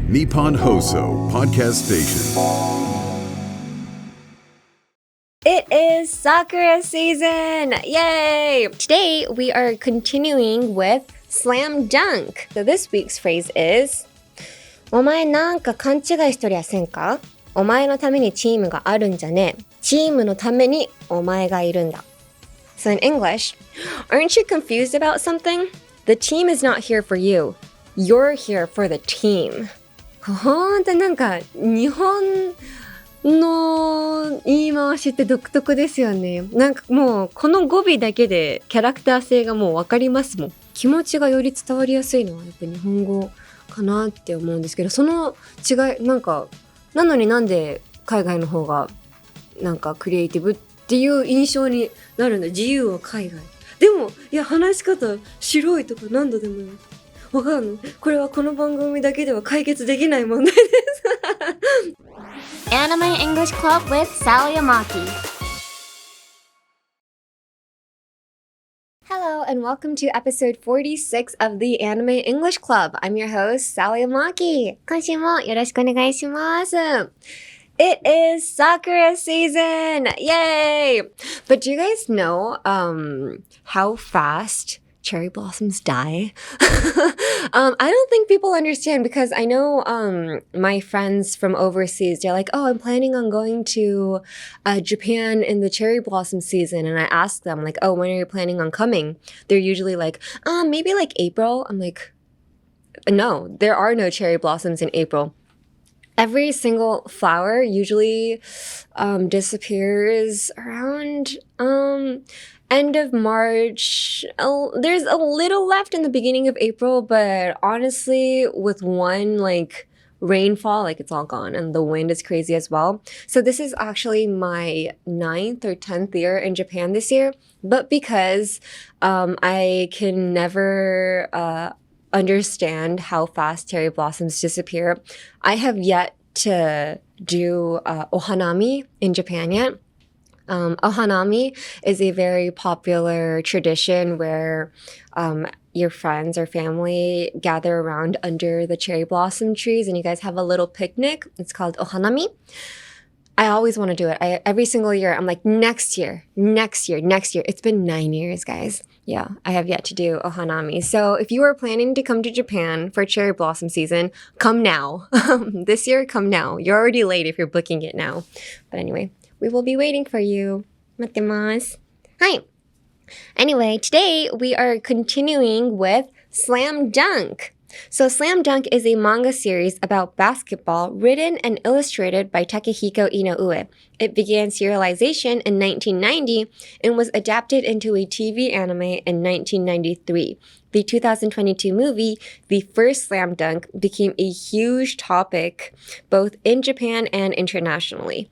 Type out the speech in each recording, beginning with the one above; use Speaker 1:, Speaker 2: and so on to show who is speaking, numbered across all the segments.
Speaker 1: Nippon Hoso Podcast Station.
Speaker 2: It is Sakura season! Yay! Today we are continuing with Slam Dunk. So this week's phrase is お前なんか勘違いしとりゃせんか？お前のためにチームがあるんじゃねぇ。チームのためにお前がいるんだ。So in English, aren't you confused about something? The team is not here for you. You're here for the team. ほんとなんか日本の言い回しって独特ですよね。なんかもうこの語尾だけでキャラクター性がもうわかりますもん。気持ちがより伝わりやすいのはやっぱ日本語かなって思うんですけど、その違いなのになんで海外の方がなんかクリエイティブっていう印象になるんだ。自由は海外。でもいや話し方白いとか何度でもわかんない。これはこの番組だけでは解決できない問題です。
Speaker 3: Anime English Club with Sally
Speaker 2: Amaki.Hello and welcome to episode 46 of the Anime English Club. I'm your host, Sally Amaki. 今週もよろしくお願いします。It is Sakura season! Yay! But do you guys know how fast cherry blossoms die? I don't think people understand because I know my friends from overseas, they're like, oh, I'm planning on going to Japan in the cherry blossom season. And I ask them like, oh, when are you planning on coming? They're usually like, maybe like April. I'm like, no, there are no cherry blossoms in April. Every single flower usually disappears around end of March. There's a little left in the beginning of April, but honestly, with one like rainfall, like it's all gone, and the wind is crazy as well. So this is actually my 9th or 10th year in Japan this year, but because I can never understand how fast cherry blossoms disappear, I have yet to do Ohanami in Japan yet. Ohanami is a very popular tradition where your friends or family gather around under the cherry blossom trees and you guys have a little picnic. It's called Ohanami. I always want to do it. Every single year, I'm like, next year. It's been 9 years, guys. Yeah, I have yet to do Ohanami. So if you are planning to come to Japan for cherry blossom season, come now. This year, come now. You're already late if you're booking it now. But anyway, we will be waiting for you. 待ってます。はい。Anyway, today we are continuing with Slam Dunk. So Slam Dunk is a manga series about basketball written and illustrated by Takehiko Inoue. It began serialization in 1990 and was adapted into a TV anime in 1993. The 2022 movie, The First Slam Dunk, became a huge topic both in Japan and internationally.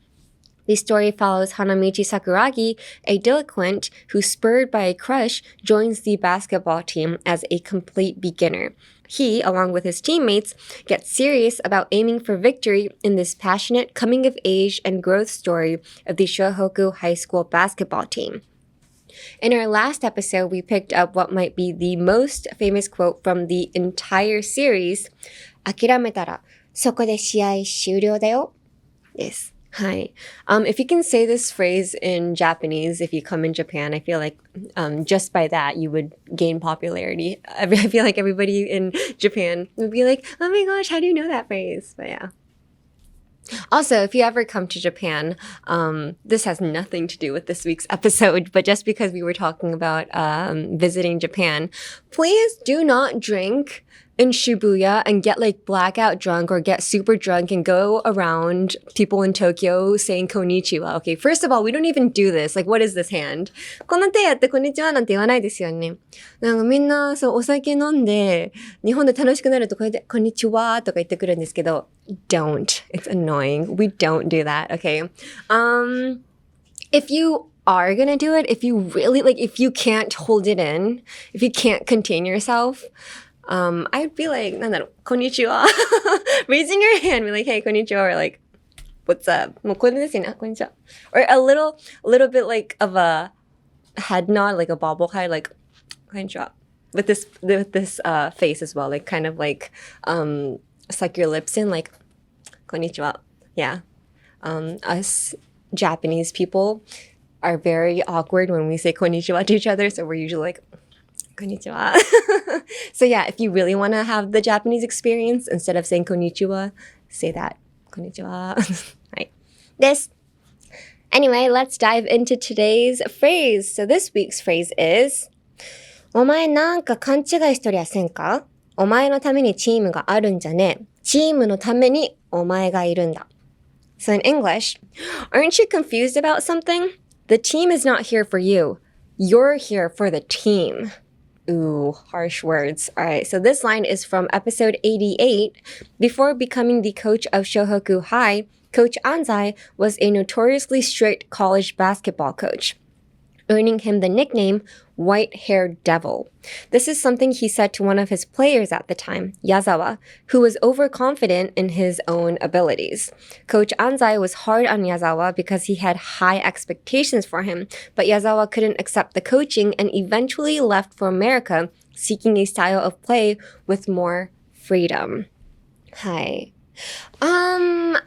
Speaker 2: The story follows Hanamichi Sakuragi, a delinquent who, spurred by a crush, joins the basketball team as a complete beginner. He, along with his teammates, gets serious about aiming for victory in this passionate coming-of-age and growth story of the Shohoku High School basketball team. In our last episode, we picked up what might be the most famous quote from the entire series, 諦めたらそこで試合終了だよ です。Hi. If you can say this phrase in Japanese, if you come in Japan, I feel like just by that you would gain popularity. I feel like everybody in Japan would be like, oh my gosh, how do you know that phrase? But yeah. Also, if you ever come to Japan, this has nothing to do with this week's episode, but just because we were talking about visiting Japan, please do not drink in Shibuya and get like blackout drunk or get super drunk and go around people in Tokyo saying konnichiwa. Okay, first of all, we don't even do this. Like, what is this hand? この手やってこんにちはなんて言わないですよね。なんかみんなそうお酒飲んで日本で楽しくなるとこれでこんにちはとか言ってくるんですけど don't. It's annoying. We don't do that. Okay. If you are gonna do it, if you really like, if you can't hold it in, if you can't contain yourself, I'd be like, なんだろう、こんにちは raising your hand, be like, hey, こんにちは or like, what's up? もうこれですよね、こんにちは or a little bit like of a head nod, like a bobblehead, like, こんにちは with this face as well, like kind of like suck your lips in, like, konnichiwa. Yeah. Us Japanese people are very awkward when we say konnichiwa to each other, so we're usually like, konnichiwa. So yeah, if you really want to have the Japanese experience, instead of saying konnichiwa, say that. Konnichiwa. Right. This. Anyway, let's dive into today's phrase. So this week's phrase is お前なんか勘違いしとりゃせんかお前のためにチームがあるんじゃねぇチームのためにお前がいるんだ So in English, aren't you confused about something? The team is not here for you. You're here for the team. Ooh, harsh words. All right, so this line is from episode 88. Before becoming the coach of Shohoku High, Coach Anzai was a notoriously strict college basketball coach, earning him the nickname White-Haired Devil. This is something he said to one of his players at the time, Yazawa, who was overconfident in his own abilities. Coach Anzai was hard on Yazawa because he had high expectations for him, but Yazawa couldn't accept the coaching and eventually left for America, seeking a style of play with more freedom. Hi.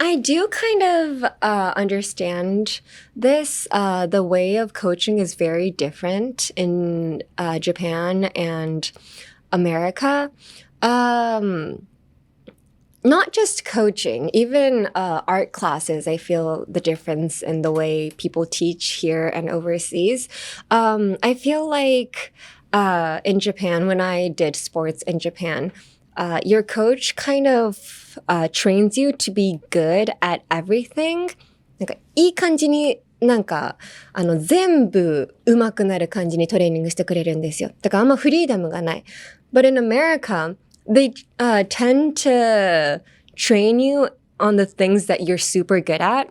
Speaker 2: I do kind of understand this. The way of coaching is very different in Japan and America. Not just coaching, even art classes, I feel the difference in the way people teach here and overseas. I feel like in Japan, when I did sports in Japan, your coach kind of trains you to be good at everything. なんかいい感じになんか全部上手くなる感じにトレーニングしてくれるんですよ。だからあんまフリーダムがない。But in America, they tend to train you on the things that you're super good at.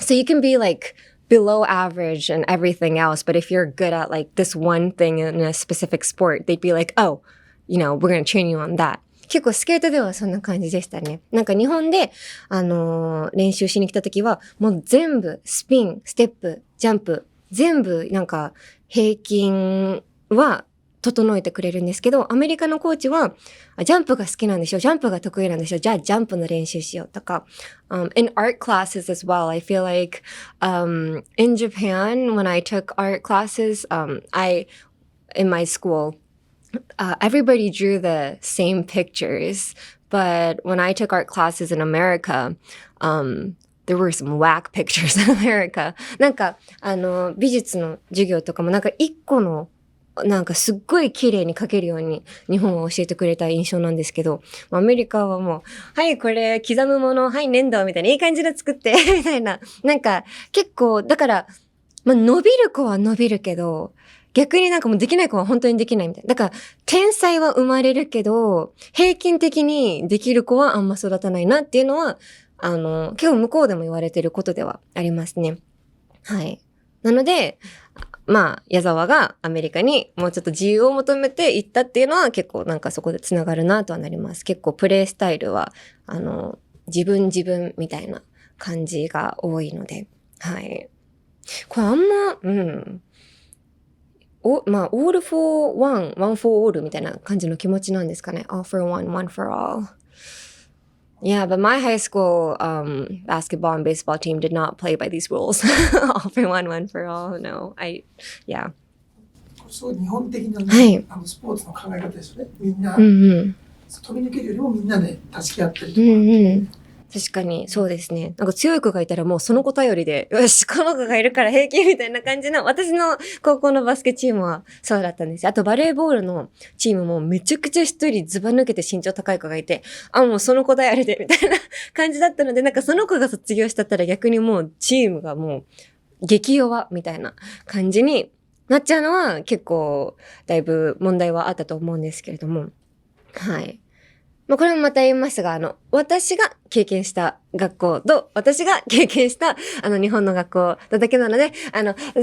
Speaker 2: So you can be like below average and everything else, but if you're good at like this one thing in a specific sport, they'd be like, oh, you know, we're going to train you on that. 結構スケートではそんな感じでしたね。なんか日本で、練習しに来た時は、もう全部、スピン、ステップ、ジャンプ、全部なんか平均は整えてくれるんですけど、アメリカのコーチは、ジャンプが好きなんでしょ、ジャンプが得意なんでしょ、じゃあジャンプの練習しようとか。In art classes as well, I feel like, in Japan, when I took art classes, in my school, everybody drew the same pictures, but when I took art classes in America, there were some whack pictures in America. なんか、美術の授業とかもなんか一個のなんかすっごい綺麗に描けるように日本は教えてくれた印象なんですけど、アメリカはもう、はいこれ刻むもの、はい粘土みたいないい感じで作ってみたいな。なんか結構、だから、まあ伸びる子は伸びるけど、逆になんかもうできない子は本当にできないみたいな。だから、天才は生まれるけど、平均的にできる子はあんま育たないなっていうのは、結構向こうでも言われてることではありますね。はい。なので、まあ、矢沢がアメリカにもうちょっと自由を求めて行ったっていうのは結構なんかそこでつながるなとはなります。結構プレイスタイルは、自分みたいな感じが多いので。はい。これあんま、まあ、all for one, one for all みたいな感じの気持ちなんですかね。all for one, one for all. Yeah, but my high school basketball and baseball team did not play by these rules. all for one, one for all. No, yeah.
Speaker 4: すごい日本的な、ね、
Speaker 2: はい、
Speaker 4: スポーツの考え方ですよね。みんな、
Speaker 2: うんうん、
Speaker 4: 飛び抜けるよりもみんなで助け合ったりとか。
Speaker 2: うんうん、確かにそうですね。なんか強い子がいたらもうその子頼りで、よし、この子がいるから平気みたいな感じの、私の高校のバスケチームはそうだったんですよ。あとバレーボールのチームもめちゃくちゃ一人ズバ抜けて身長高い子がいて、もうその子頼りでみたいな感じだったので、なんかその子が卒業したったら逆にもうチームがもう激弱みたいな感じになっちゃうのは結構だいぶ問題はあったと思うんですけれども、はい。まあ、これもまた言いますが、私が経験した学校と、私が経験した、日本の学校だけなので、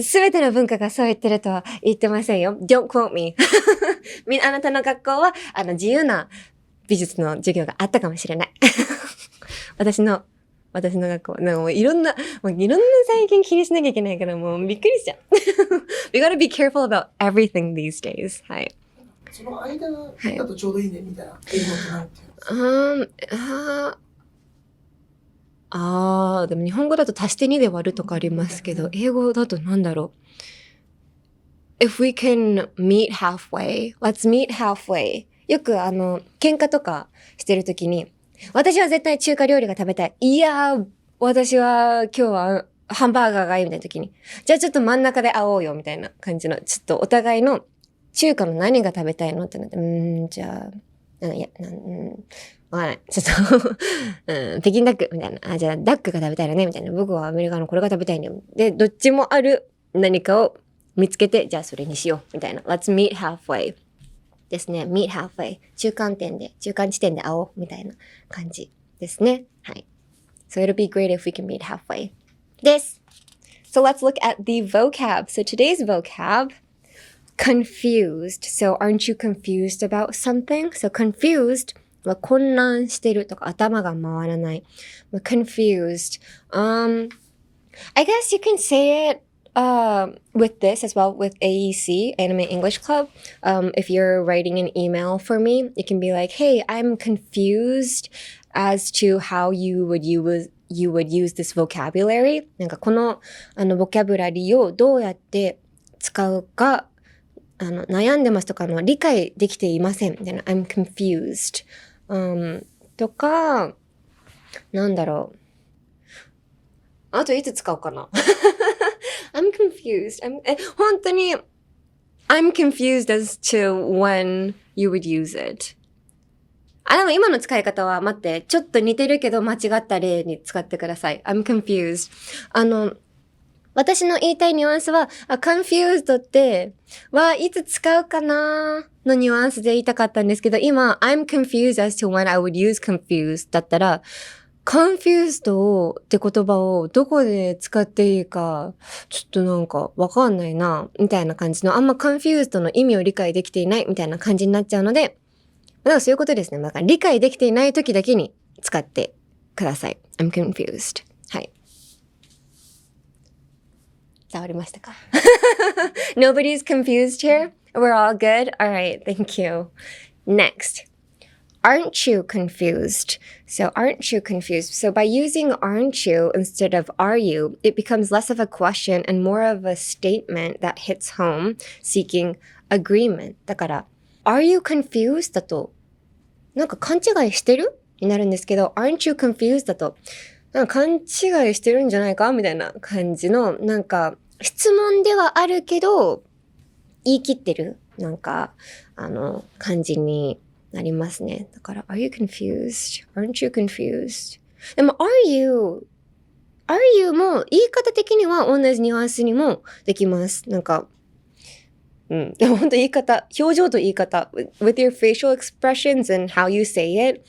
Speaker 2: すべての文化がそう言ってるとは言ってませんよ。Don't quote me. あなたの学校は、自由な美術の授業があったかもしれない。私の学校。もういろんな最近気にしなきゃいけないからもうびっくりしちゃう。We gotta be careful about everything these days. はい。
Speaker 4: その間だとちょうどいいねみたいな英語ってなんていうんですか？
Speaker 2: でも日本語だと足して2で割るとかありますけど、英語だとなんだろう。If we can meet halfway, let's meet halfway. よく喧嘩とかしてるときに、私は絶対中華料理が食べたい。いやー、私は今日はハンバーガーがいいみたいなときに、じゃあちょっと真ん中で会おうよみたいな感じの、ちょっとお互いの中華の何が食べたいのってなって、じゃあ、わからない。ちょっと北京ダックみたいな。じゃあダックが食べたいのねみたいな。僕はアメリカのこれが食べたいんだよ。で、どっちもある何かを見つけて、じゃあそれにしようみたいな。Let's meet halfway ですね。meet halfway。中間地点で会おうみたいな感じですね。はい。So it'll be great if we can meet halfway. です。So let's look at the vocab. So today's vocab, confused. So aren't you confused about something? So confused混乱してるとか頭が回らない。confused. I guess you can say it with this as well, with AEC, Anime English Club. If you're writing an email for me, you can be like, hey, I'm confused as to how you would use this vocabulary. なんかこのボキャブラリーをどうやって使うか悩んでますとか理解できていませんみたいな。I'm confused. とか、なんだろう。あといつ使うかなI'm confused. 本当に I'm confused as to when you would use it. でも今の使い方は待って、ちょっと似てるけど間違った例に使ってください。I'm confused. 私の言いたいニュアンスは、confused ってはいつ使うかなのニュアンスで言いたかったんですけど、今、I'm confused as to when I would use confused だったら、confused って言葉をどこで使っていいか、ちょっとなんかわかんないな、みたいな感じの、あんま confused の意味を理解できていないみたいな感じになっちゃうので、だからそういうことですね。だから理解できていない時だけに使ってください。I'm confused. はい。伝わりましたか？Nobody's confused here? We're all good? Alright, thank you. Next. Aren't you confused? So aren't you confused? So by using aren't you instead of are you, it becomes less of a question and more of a statement that hits home, seeking agreement. だから、are you confused? だと、なんか勘違いしてる？になるんですけど、aren't you confused? だと、なんか勘違いしてるんじゃないかみたいな感じの、なんか、質問ではあるけど、言い切ってる、なんか、感じになりますね。だから、are you confused? Aren't you confused? でも、are you も言い方的には同じニュアンスにもできます。なんか、でも本当言い方、表情と言い方、with your facial expressions and how you say it,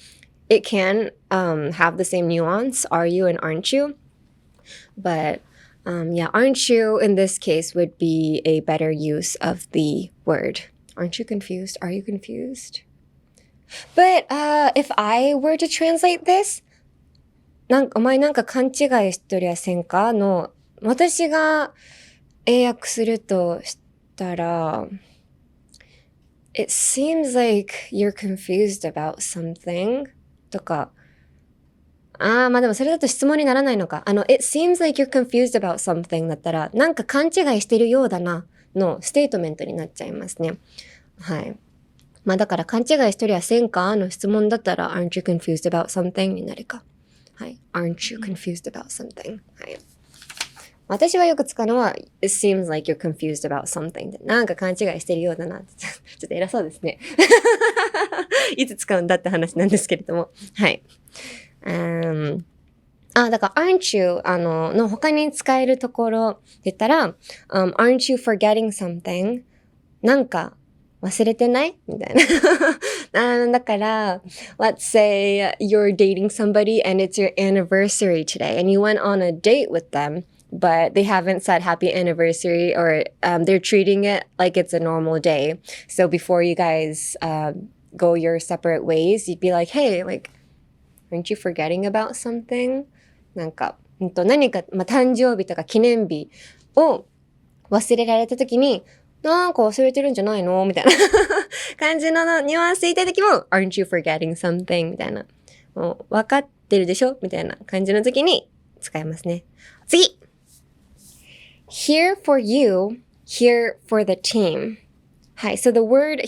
Speaker 2: it can have the same nuance, are you and aren't you? But yeah, aren't you in this case would be a better use of the word. Aren't you confused? Are you confused? But if I were to translate this, お前なんか勘違いしとりゃせんかの私が英訳するとしたら It seems like you're confused about something とかまあでもそれだと質問にならないのか。It seems like you're confused about something だったら、なんか勘違いしてるようだなのステートメントになっちゃいますね。はい。まあだから勘違いしとりゃせんかの質問だったら、aren't you confused about something になるか。はい。aren't you confused about something? はい。私はよく使うのは、it seems like you're confused about something なんか勘違いしてるようだなって。ちょっと偉そうですね。いつ使うんだって話なんですけれども。はい。だから aren't you の他に使えるところで言ったら、aren't you forgetting something? なんか忘れてないみたいな。だから、let's say you're dating somebody and it's your anniversary today and you went on a date with them, but they haven't said happy anniversary or they're treating it like it's a normal day. So before you guys go your separate ways, you'd be like, hey, like,Aren't you forgetting about something? なんか、何か、誕生日とか記念日を忘れられたときに、なんか忘れてるんじゃないのみたいな感じのニュアンスで言いたいときも Aren't you forgetting something? みたいな。もう分かってるでしょみたいな感じの時に使いますね。次 Here for you, here for the team. はい。So the word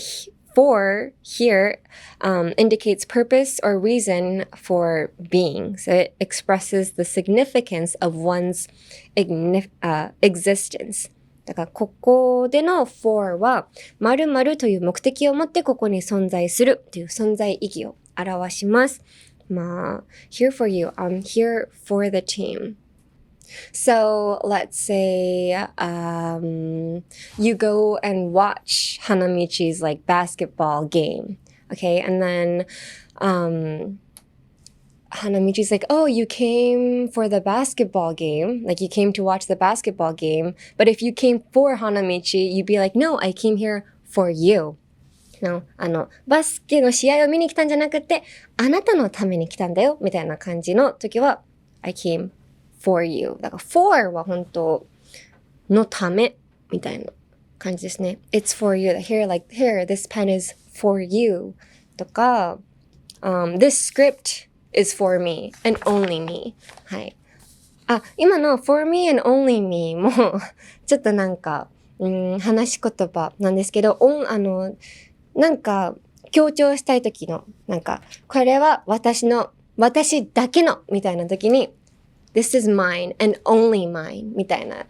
Speaker 2: for here indicates purpose or reason for being. So it expresses the significance of one's existence. だからここでの for は〇〇という目的を持ってここに存在するという存在意義を表します。まあ、here for you, I'm here for the team. So let's say you go and watch Hanamichi's like basketball game. Okay, and then Hanamichi's like, oh, you came for the basketball game. Like you came to watch the basketball game. But if you came for Hanamichi, you'd be like, no, I came here for you. No, バスケの試合を見に来たんじゃなくて、あなたのために来たんだよ、みたいな感じの時は、I came for you. だから for は本当のためみたいな感じですね。It's for you. Here, like, here, this pen is for you. とか、this script is for me and only me. はい。あ、今の for me and only me もちょっとなんか、話し言葉なんですけど、なんか強調したい時の、なんか、これは私だけのみたいな時に、This is mine and only mine みたいな、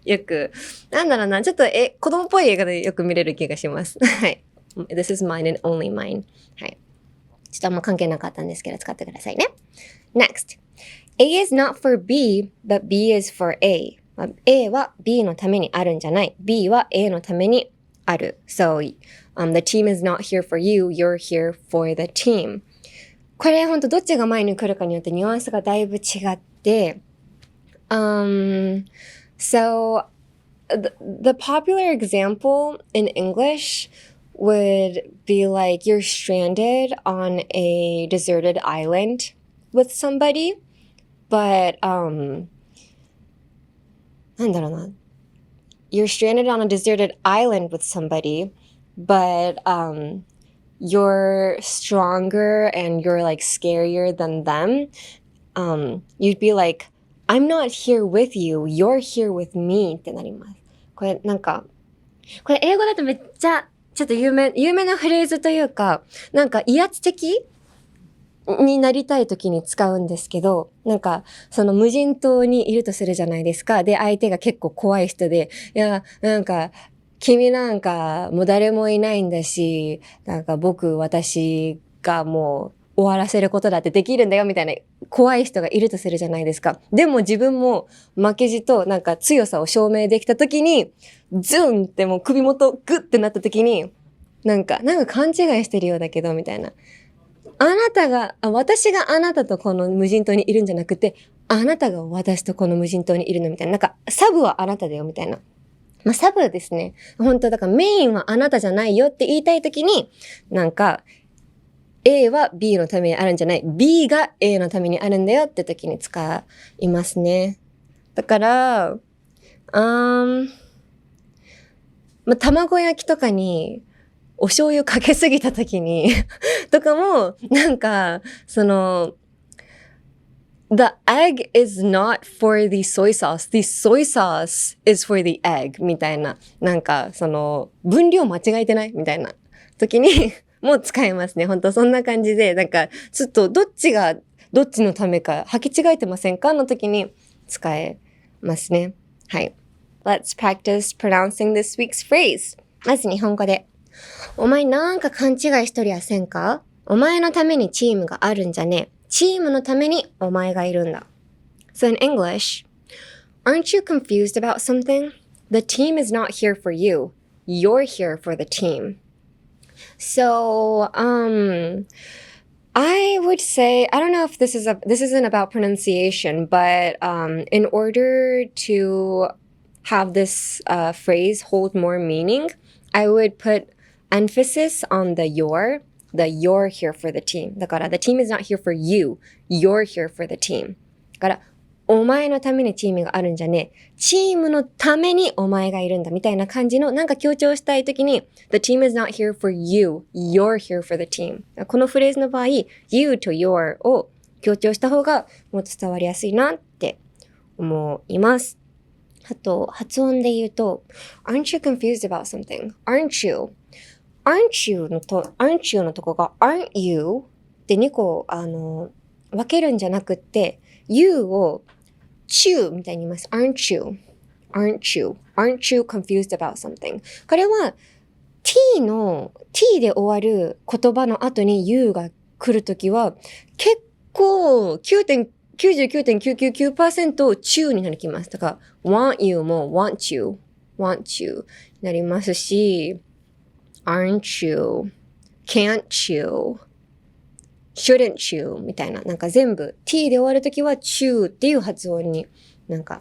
Speaker 2: よく、なんだろうな、ちょっと子供っぽい映画でよく見れる気がします。はい。This is mine and only mine. はい。ちょっとあんま関係なかったんですけど、使ってくださいね。Next. A is not for B, but B is for A. A は B のためにあるんじゃない。B は A のためにある。So, the team is not here for you, you're here for the team. これほんとどっちが前に来るかによってニュアンスがだいぶ違って、so, the popular example in English would be like you're stranded on a deserted island with somebody, but, なんだろうな。You're stranded on a deserted island with somebody, but, you're stronger and you're like scarier than them. You'd be like, I'm not here with you, you're here with me ってなります。これなんか、これ英語だとめっちゃちょっと有名なフレーズというか、なんか威圧的になりたい時に使うんですけど、なんかその無人島にいるとするじゃないですか。で、相手が結構怖い人で、いや、なんか君なんかもう誰もいないんだし、なんか私がもう終わらせることだってできるんだよみたいな怖い人がいるとするじゃないですか。でも自分も負けじとなんか強さを証明できた時に、ズンってもう首元グッってなった時に、なんか勘違いしてるようだけどみたいな。私があなたとこの無人島にいるんじゃなくて、あなたが私とこの無人島にいるのみたいな。なんかサブはあなただよみたいな。まあ、サブですね。本当だからメインはあなたじゃないよって言いたいときに、なんか、A は B のためにあるんじゃない。B が A のためにあるんだよってときに使いますね。だから、まあ、卵焼きとかにお醤油かけすぎたときに、とかも、なんか、The egg is not for the soy sauce. The soy sauce is for the egg. みたいな。なんか、分量間違えてないみたいな時にもう使えますね。本当そんな感じで、なんか、ちょっとどっちがどっちのためか履き違えてませんかの時に使えますね。はい。Let's practice pronouncing this week's phrase. まず日本語で。お前なんか勘違いしとりゃせんか？お前のためにチームがあるんじゃねえ。チームのためにお前がいるんだ。So in English, aren't you confused about something? The team is not here for you. You're here for the team. So, I would say, I don't know if this isn't about pronunciation, but in order to have this phrase hold more meaning, I would put emphasis on the you're here for the team. だから、the team is not here for you. You're here for the team. だから、お前のためにチームがあるんじゃねえ。チームのためにお前がいるんだみたいな感じのなんか強調したいときに The team is not here for you. You're here for the team. このフレーズの場合 You と Your を強調した方がもっと伝わりやすいなって思います。あと発音で言うと Aren't you confused about something? Aren't you? Aren't you のとこが Aren't you? って2個分けるんじゃなくって You をchew みたいに言います。Aren't you? Aren't you? Aren't you confused about something? これは T で終わる言葉の後に You が来るときは結構 99.999% chew になります。だから want you も want you になりますし Aren't you? Can't you?Shouldn't you? みたいな。なんか全部 t で終わるときは chew っていう発音になんか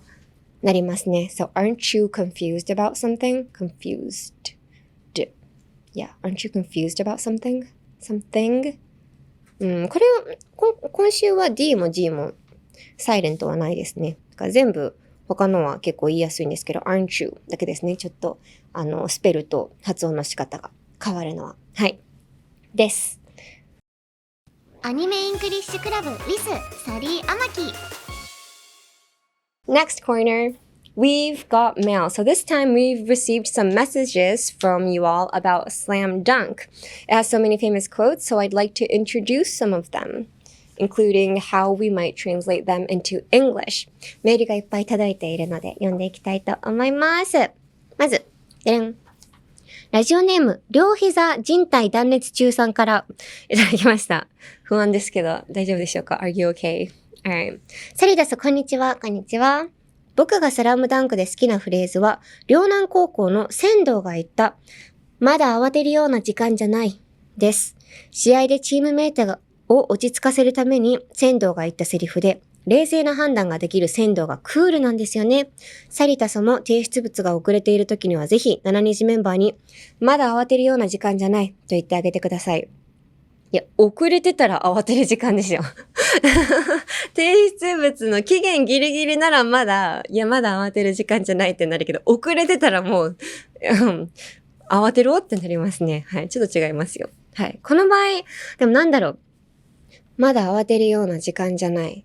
Speaker 2: なりますね。So, aren't you confused about something? Confused. Yeah, aren't you confused about something? Something? これ今週は D も G もサイレントはないですね。だから全部他のは結構言いやすいんですけど、aren't you だけですね。ちょっとスペルと発音の仕方が変わるのは。はい。です。
Speaker 3: アニメイングリッシュクラブ with サリーアマキ。
Speaker 2: Next corner, we've got mail. So this time we've received some messages from you all about Slam Dunk. It has so many famous quotes, so I'd like to introduce some of them, including how we might translate them into English. メールがいっぱい届いているので読んでいきたいと思います。まず、でん。ラジオネーム、両膝靭帯断裂中さんからいただきました。不安ですけど、大丈夫でしょうか？ Are you okay? Alright. サリダス、こんにちは。こんにちは。僕がスラムダンクで好きなフレーズは、陵南高校の仙道が言った、まだ慌てるような時間じゃない、です。試合でチームメイトを落ち着かせるために、仙道が言ったセリフで、冷静な判断ができる仙道がクールなんですよね。サリタスも提出物が遅れている時にはぜひ7日メンバーにまだ慌てるような時間じゃないと言ってあげてください。いや、遅れてたら慌てる時間ですよ。提出物の期限ギリギリならまだ慌てる時間じゃないってなるけど、遅れてたらもう、慌てろってなりますね。はい。ちょっと違いますよ。はい。この場合、でもなんだろう。まだ慌てるような時間じゃない。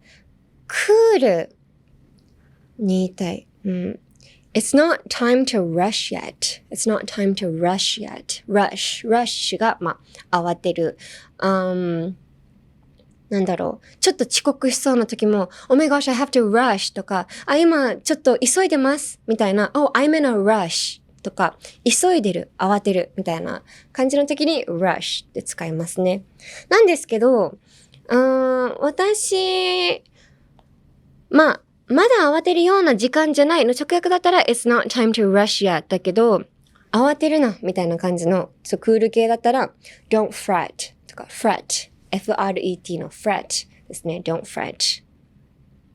Speaker 2: クールに言いたい。It's not time to rush yet. It's not time to rush yet. rush が、慌てる。なんだろう。ちょっと遅刻しそうな時も、Oh my gosh, I have to rush とか、今ちょっと急いでます。みたいな、Oh, I'm in a rush とか、急いでる、慌てるみたいな感じの時に rush って使いますね。なんですけど、私、まだ慌てるような時間じゃないの直訳だったら It's not time to rush yet だけど慌てるなみたいな感じのクール系だったら Don't fret とか fret F-R-E-T の fret ですね Don't fret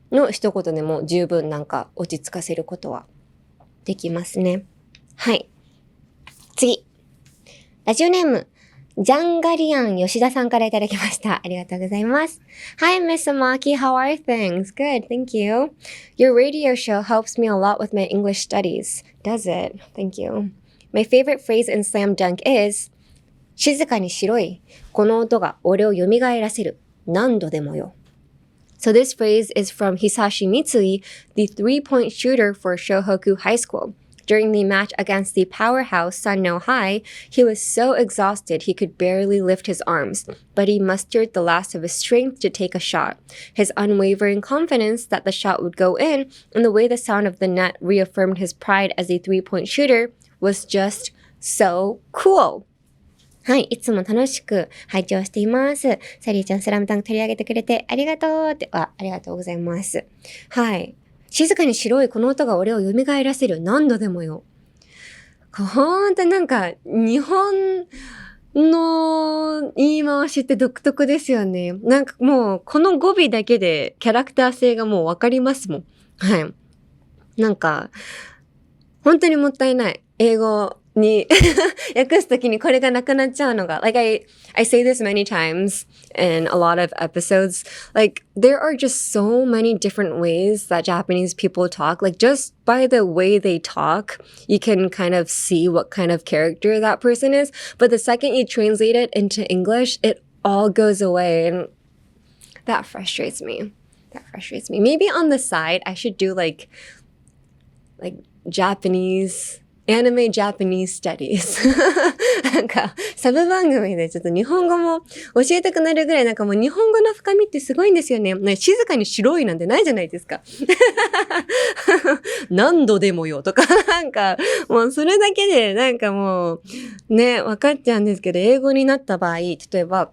Speaker 2: の一言でも十分なんか落ち着かせることはできますね。はい。次。ラジオネームジャンガリアン吉田さんからいただきました。ありがとうございます。Hi, Miss Amaki. How are things? Good, thank you. Your radio show helps me a lot with my English studies. Does it? Thank you. My favorite phrase in Slam Dunk is 静かにしろい。この音が俺を蘇らせる。何度でもよ。So this phrase is from Hisashi Mitsui, the three-point shooter for Shohoku High School.During the match against the powerhouse Sanno High, he was so exhausted he could barely lift his arms, but he mustered the last of his strength to take a shot. His unwavering confidence that the shot would go in and the way the sound of the net reaffirmed his pride as a three-point shooter was just so cool. はい、いつも楽しく拝聴しています。サリーちゃんスラムダンク取り上げてくれてありがとうって、ありがとうございます。はい。静かにしろいこの音が俺を蘇らせる何度でもよ。ほんとなんか日本の言い回しって独特ですよね。なんかもうこの語尾だけでキャラクター性がもうわかりますもん。はい。なんか本当にもったいない。英語に訳すときにこれがなくなっちゃうのが like I say this many times in a lot of episodes, like there are just so many different ways that Japanese people talk, like just by the way they talk you can kind of see what kind of character that person is, but the second you translate it into English it all goes away, and that frustrates me. Maybe on the side I should do like Japanese Anime Japanese Studies なんかサブ番組でちょっと日本語も教えたくなるぐらいなんかもう日本語の深みってすごいんですよね。静かに白いなんてないじゃないですか。何度でもよとかなんかもうそれだけでなんかもうね分かっちゃうんですけど、英語になった場合例えば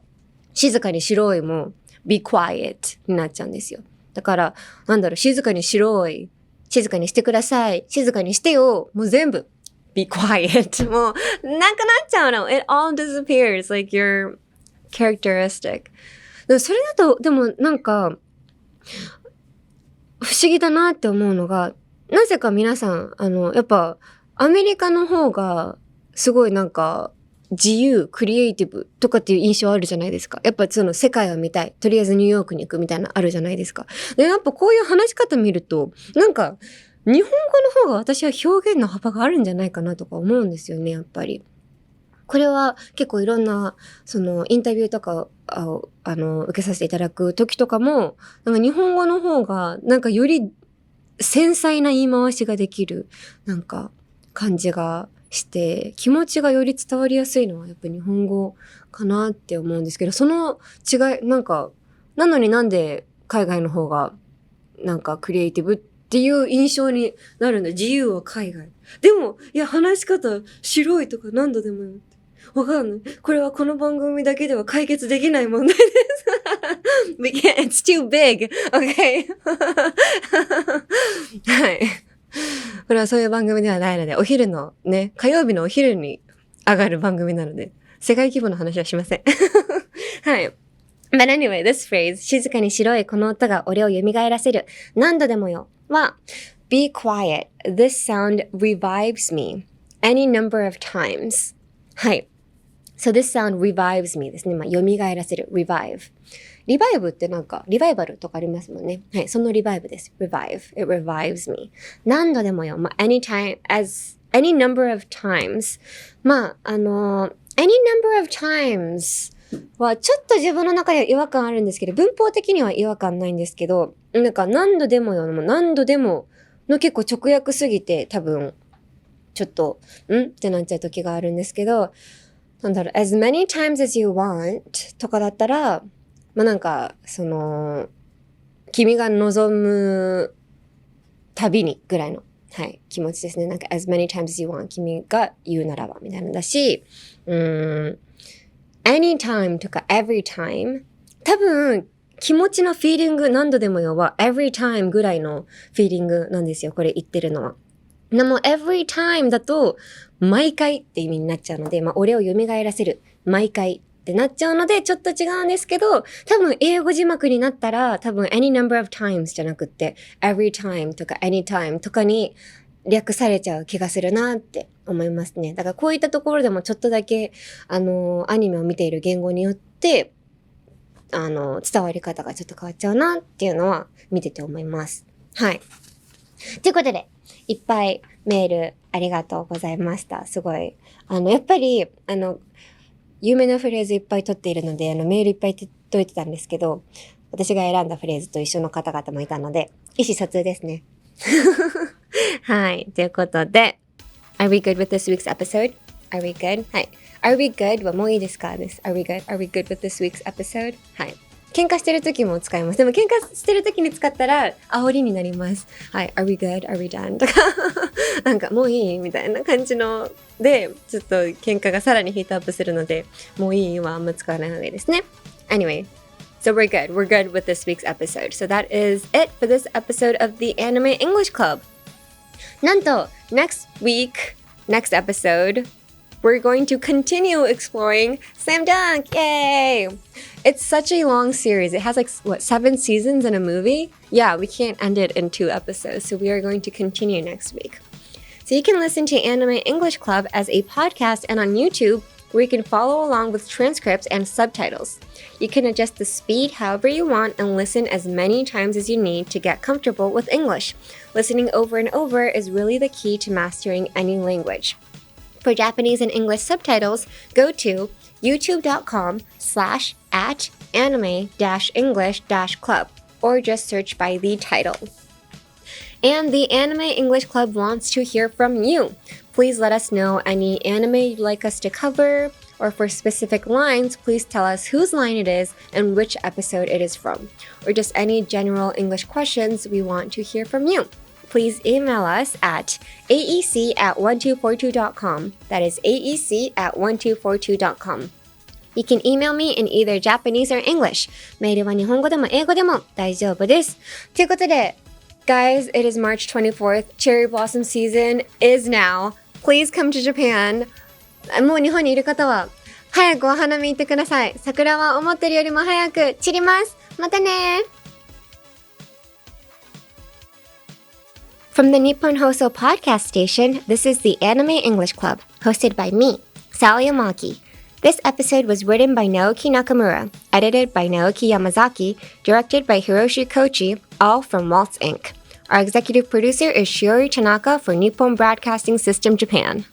Speaker 2: 静かに白いも be quiet になっちゃうんですよ。だからなんだろう、静かに白い、静かにしてください、静かにしてよ、もう全部be quiet もうなくなっちゃうの。 It all disappears like your characteristic。 でもそれだとでもなんか不思議だなって思うのが、なぜか皆さんやっぱアメリカの方がすごいなんか自由、クリエイティブとかっていう印象あるじゃないですか。やっぱその世界を見たい、とりあえずニューヨークに行くみたいなあるじゃないですか。でやっぱこういう話し方見るとなんか日本語の方が私は表現の幅があるんじゃないかなとか思うんですよね、やっぱり。これは結構いろんなそのインタビューとか受けさせていただく時とかもなんか日本語の方がなんかより繊細な言い回しができるなんか感じがして気持ちがより伝わりやすいのはやっぱ日本語かなって思うんですけど、その違いなんかなのになんで海外の方がなんかクリエイティブっていう印象になるんだ。自由は海外。でもいや話し方白いとか何度でもよってわかんない。これはこの番組だけでは解決できない問題です。We can't, it's too big. Okay. はい。これはそういう番組ではないので、お昼のね、火曜日のお昼に上がる番組なので、世界規模の話はしません。はい。But anyway, this phrase, 静かに白いこの音が俺を蘇らせる。何度でもよ。は、be quiet. This sound revives me any number of times. はい。So this sound revives me ですね。まあ、蘇らせる。revive。リバイブってなんか、リバイバルとかありますもんね。はい。そのリバイブです。revive. It revives me. 何度でもよ。まあ、any number of times. まあ、any number of times はちょっと自分の中では違和感あるんですけど、文法的には違和感ないんですけど、なんか何度でもよの何度でもの結構直訳すぎて多分ちょっとってなっちゃう時があるんですけど、なんだろう as many times as you want とかだったらまあなんかその君が望むたびにぐらいのはい気持ちですね。なんか as many times as you want 君が言うならばみたいなのだし、anytime とか every time 多分気持ちのフィーリング何度でもよは every time ぐらいのフィーリングなんですよ。これ言ってるのは。でも every time だと毎回って意味になっちゃうので、まあ俺を蘇らせる毎回ってなっちゃうのでちょっと違うんですけど、多分英語字幕になったら多分 any number of times じゃなくって every time とか anytime とかに略されちゃう気がするなって思いますね。だからこういったところでもちょっとだけアニメを見ている言語によって伝わり方がちょっと変わっちゃうなっていうのは見てて思います。はい。ということでいっぱいメールありがとうございました。すごいやっぱり有名なフレーズいっぱい取っているのでメールいっぱい届いてたんですけど、私が選んだフレーズと一緒の方々もいたので意思疎通ですね。はい。ということで、Are we good with this week's episode? Are we good? はい。Are we good? はもういいですかです。Are we good? Are we good with this week's episode? はい。喧嘩してる時も使います。でも喧嘩してる時に使ったら煽りになります。はい。Are we good? Are we done? とかなんかもういいみたいな感じので、ちょっと喧嘩がさらにヒートアップするので、もういいはあんま使わない方がいいですね。Anyway.So we're good. We're good with this week's episode. So that is it for this episode of the Anime English Club. なんと next episode, we're going to continue exploring Slam Dunk. Yay! It's such a long series. It has 7 seasons and a movie? Yeah, we can't end it in 2 episodes. So we are going to continue next week. So So you can listen to Anime English Club as a podcast and on YouTube, where you can follow along with transcripts and subtitles. You can adjust the speed however you want and listen as many times as you need to get comfortable with English. Listening over and over is really the key to mastering any language. For Japanese and English subtitles, go to youtube.com/@anime-english-club or just search by the title. And the Anime English Club wants to hear from you. Please let us know any anime you'd like us to cover, or for specific lines, please tell us whose line it is and which episode it is from, or just any general English questions we want to hear from you. Please email us at aec@1242.com. That is aec@1242.com. You can email me in either Japanese or English. メールは日本語でも英語でも大丈夫です。ということで、Guys, it is March 24th. Cherry blossom season is now. Please come to Japan. もう日本にいる方は早くお花見行ってください。桜は思ってるよりも早く散ります。またね。From the Nippon Hoso podcast station, this is the Anime English Club, hosted by me, Sally Amaki. This episode was written by Naoki Nakamura, edited by Naoki Yamazaki, directed by Hiroshi Kochi, all from Waltz Inc. Our executive producer is Shiori Tanaka for Nippon Broadcasting System Japan.